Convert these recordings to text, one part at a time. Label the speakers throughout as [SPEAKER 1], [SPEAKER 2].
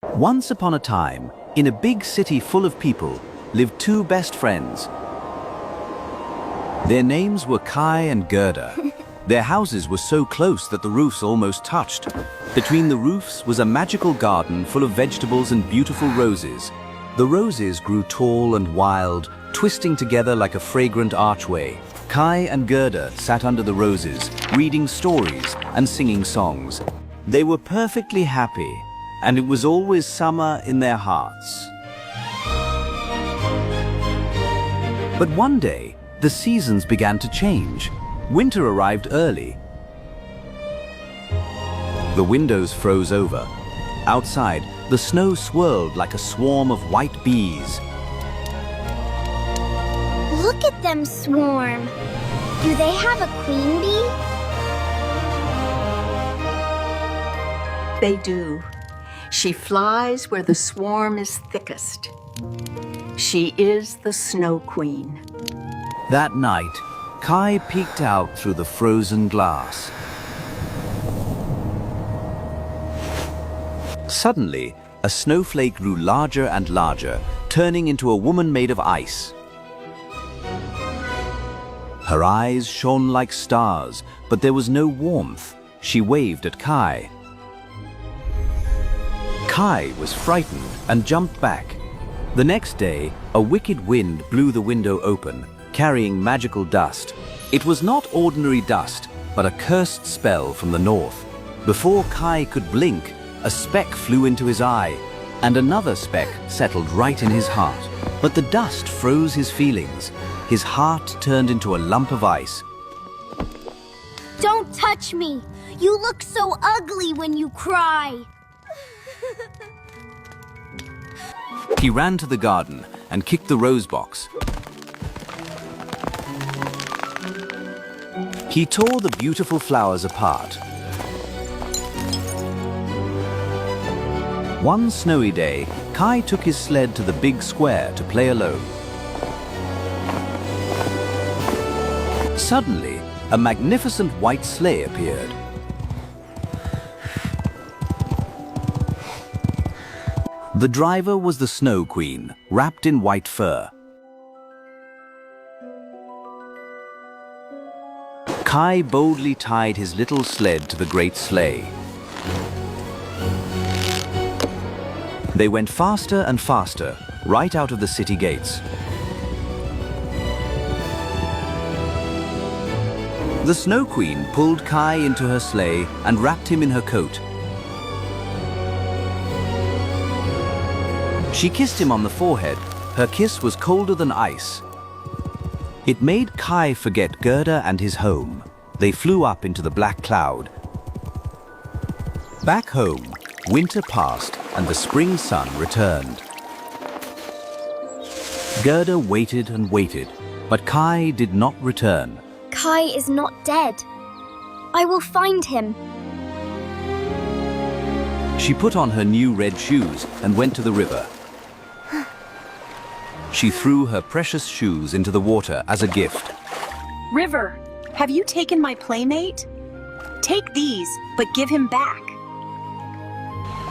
[SPEAKER 1] Once upon a time, in a big city full of people, lived two best friends. Their names were Kai and Gerda. Their houses were so close that the roofs almost touched. Between the roofs was a magical garden full of vegetables and beautiful roses. The roses grew tall and wild, twisting together like a fragrant archway. Kai and Gerda sat under the roses, reading stories and singing songs. They were perfectly happy, and it was always summer in their hearts. But one day, the seasons began to change. Winter arrived early. The windows froze over. Outside, the snow swirled like a swarm of white bees.
[SPEAKER 2] Look at them swarm. Do they have a queen bee?
[SPEAKER 3] They do. She flies where the swarm is thickest. She is the Snow Queen.
[SPEAKER 1] That night, Kai peeked out through the frozen glass. Suddenly, a snowflake grew larger and larger, turning into a woman made of ice. Her eyes shone like stars, but there was no warmth. She waved at Kai. Kai was frightened and jumped back. The next day, a wicked wind blew the window open, carrying magical dust. It was not ordinary dust, but a cursed spell from the north. Before Kai could blink, a speck flew into his eye, and another speck settled right in his heart. But the dust froze his feelings. His heart turned into a lump of ice.
[SPEAKER 2] Don't touch me. You look so ugly when you cry.
[SPEAKER 1] He ran to the garden and kicked the rose box. He tore the beautiful flowers apart. One snowy day, Kai took his sled to the big square to play alone. Suddenly, a magnificent white sleigh appeared. The driver was the Snow Queen, wrapped in white fur. Kai boldly tied his little sled to the great sleigh. They went faster and faster, right out of the city gates. The Snow Queen pulled Kai into her sleigh and wrapped him in her coat. She kissed him on the forehead. Her kiss was colder than ice. It made Kai forget Gerda and his home. They flew up into the black cloud. Back home, winter passed and the spring sun returned. Gerda waited and waited, but Kai did not return.
[SPEAKER 2] Kai is not dead. I will find him.
[SPEAKER 1] She put on her new red shoes and went to the river. She threw her precious shoes into the water as a gift.
[SPEAKER 4] River, have you taken my playmate? Take these, but give him back.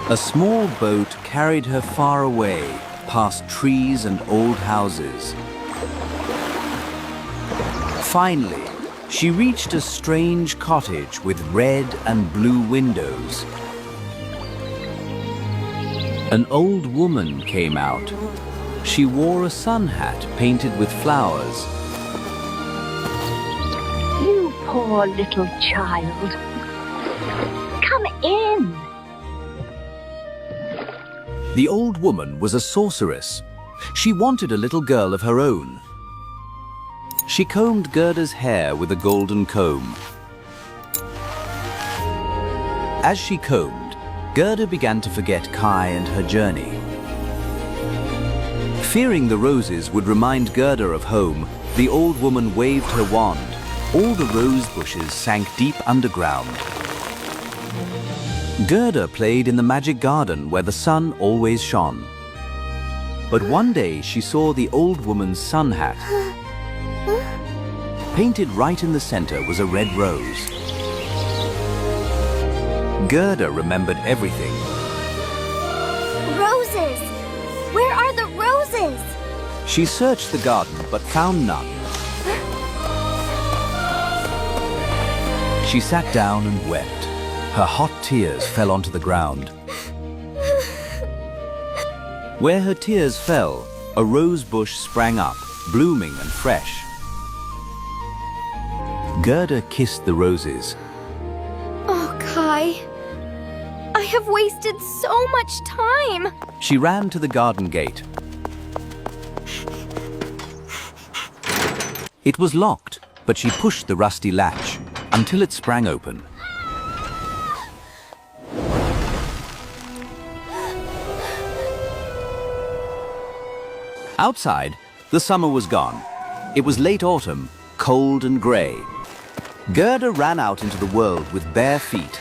[SPEAKER 1] A small boat carried her far away, past trees and old houses. Finally, she reached a strange cottage with red and blue windows. An old woman came out. She wore a sun hat painted with flowers.
[SPEAKER 5] You poor little child. Come in.
[SPEAKER 1] The old woman was a sorceress. She wanted a little girl of her own. She combed Gerda's hair with a golden comb. As she combed, Gerda began to forget Kai and her journey. Fearing the roses would remind Gerda of home, the old woman waved her wand. All the rose bushes sank deep underground. Gerda played in the magic garden where the sun always shone. But one day she saw the old woman's sun hat. Painted right in the center was a red rose. Gerda remembered everything.
[SPEAKER 2] roses! Where are the roses?
[SPEAKER 1] She searched the garden but found none. She sat down and wept. Her hot tears fell onto the ground. Where her tears fell, a rose bush sprang up, blooming and fresh. Gerda kissed the roses.
[SPEAKER 2] Oh, Kai. I have wasted so much time.
[SPEAKER 1] She ran to the garden gate. It was locked, but she pushed the rusty latch until it sprang open. Outside, the summer was gone. It was late autumn, cold and grey. Gerda ran out into the world with bare feet.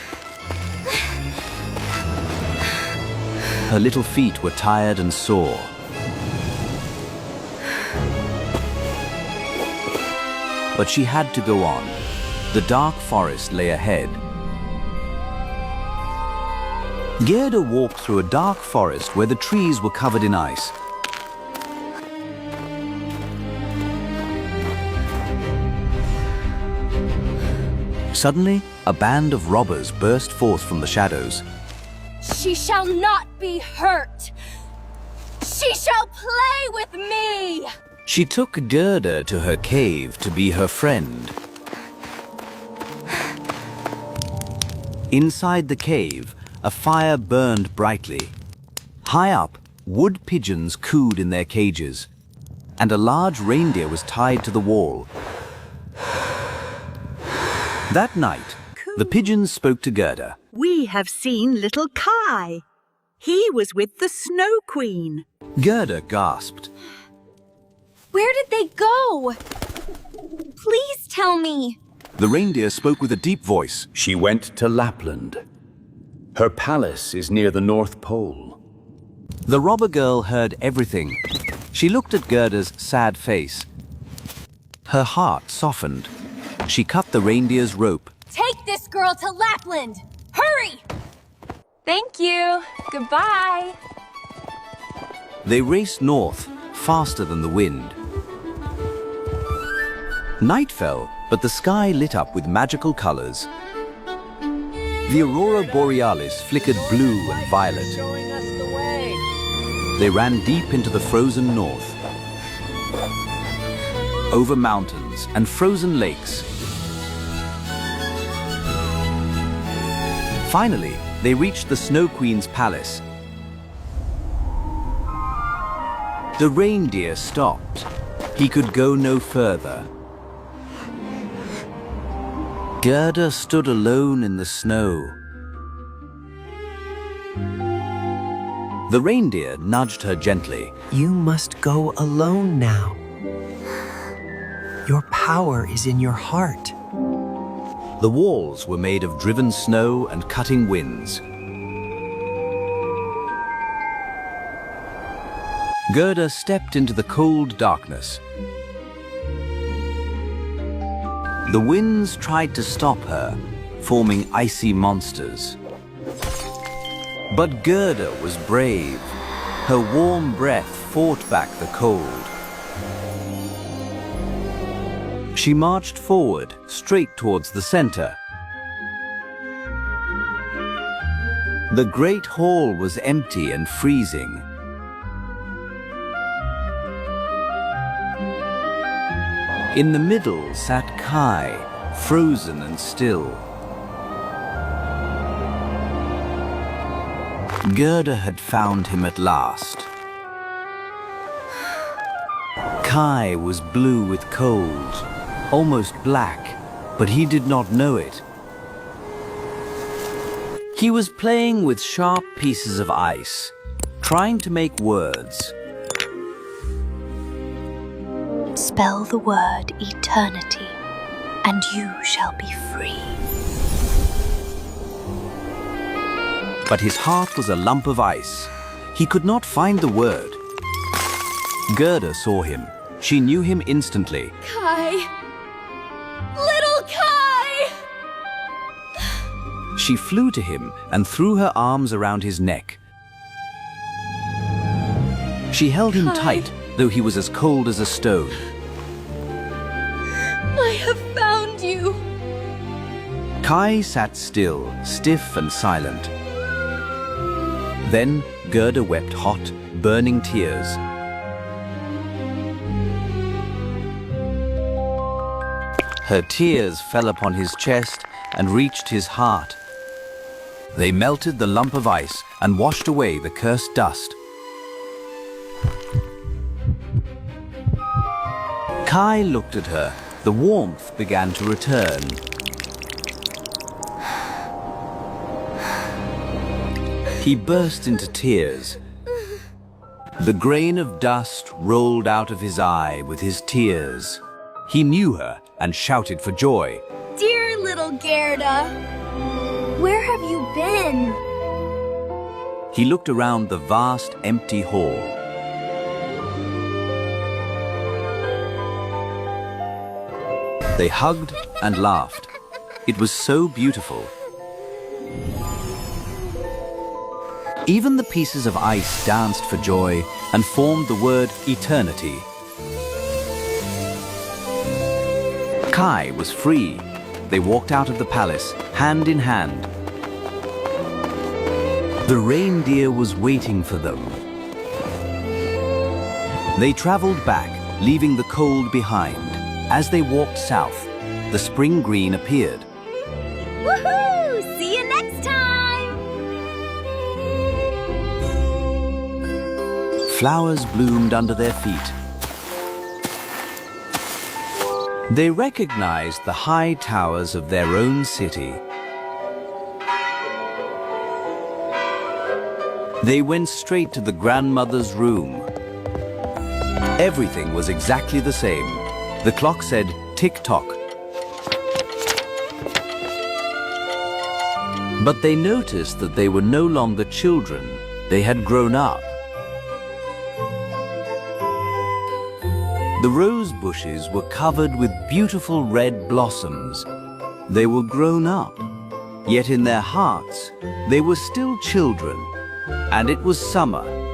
[SPEAKER 1] Her little feet were tired and sore. But she had to go on. The dark forest lay ahead. Gerda walked through a dark forest where the trees were covered in ice. Suddenly, a band of robbers burst forth from the shadows.
[SPEAKER 2] She shall not be hurt. She shall play with me.
[SPEAKER 1] She took Gerda to her cave to be her friend. Inside the cave, a fire burned brightly. High up, wood pigeons cooed in their cages, and a large reindeer was tied to the wall. That night, the pigeons spoke to Gerda.
[SPEAKER 6] We have seen little Kai. He was with the Snow Queen.
[SPEAKER 1] Gerda gasped.
[SPEAKER 2] Where did they go? Please tell me.
[SPEAKER 1] The reindeer spoke with a deep voice.
[SPEAKER 7] She went to Lapland. Her palace is near the North Pole.
[SPEAKER 1] The robber girl heard everything. She looked at Gerda's sad face. Her heart softened. She cut the reindeer's rope.
[SPEAKER 2] Take this girl to Lapland. Hurry!
[SPEAKER 8] Thank you. Goodbye.
[SPEAKER 1] They raced north, faster than the wind. Night fell, but the sky lit up with magical colors. The aurora borealis flickered blue and violet. They ran deep into the frozen north, over mountains and frozen lakes. Finally, they reached the Snow Queen's palace. The reindeer stopped. He could go no further. Gerda stood alone in the snow. The reindeer nudged her gently.
[SPEAKER 9] You must go alone now. Your power is in your heart.
[SPEAKER 1] The walls were made of driven snow and cutting winds. Gerda stepped into the cold darkness. The winds tried to stop her, forming icy monsters. But Gerda was brave. Her warm breath fought back the cold. She marched forward, straight towards the center. The great hall was empty and freezing. In the middle sat Kai, frozen and still. Gerda had found him at last. Kai was blue with cold, almost black, but he did not know it. He was playing with sharp pieces of ice, trying to make words.
[SPEAKER 5] Spell the word eternity, and you shall be free.
[SPEAKER 1] But his heart was a lump of ice. He could not find the word. Gerda saw him. She knew him instantly.
[SPEAKER 2] Kai. Little Kai!
[SPEAKER 1] She flew to him and threw her arms around his neck. She held him
[SPEAKER 2] Kai.
[SPEAKER 1] tight, though he was as cold as a stone.
[SPEAKER 2] I have found you.
[SPEAKER 1] Kai sat still, stiff and silent. Then Gerda wept hot, burning tears. Her tears fell upon his chest and reached his heart. They melted the lump of ice and washed away the cursed dust. Kai looked at her. The warmth began to return. He burst into tears. The grain of dust rolled out of his eye with his tears. He knew her and shouted for joy.
[SPEAKER 2] Dear little Gerda, where have you been?
[SPEAKER 1] He looked around the vast, empty hall. They hugged and laughed. It was so beautiful. Even the pieces of ice danced for joy and formed the word eternity. Kai was free. They walked out of the palace, hand in hand. The reindeer was waiting for them. They traveled back, leaving the cold behind. As they walked south, the spring green appeared.
[SPEAKER 2] Woohoo! See you next time!
[SPEAKER 1] Flowers bloomed under their feet. They recognized the high towers of their own city. They went straight to the grandmother's room. Everything was exactly the same. The clock said tick-tock. But they noticed that they were no longer children. They had grown up. The rose bushes were covered with beautiful red blossoms. They were grown up. Yet in their hearts, they were still children. And it was summer.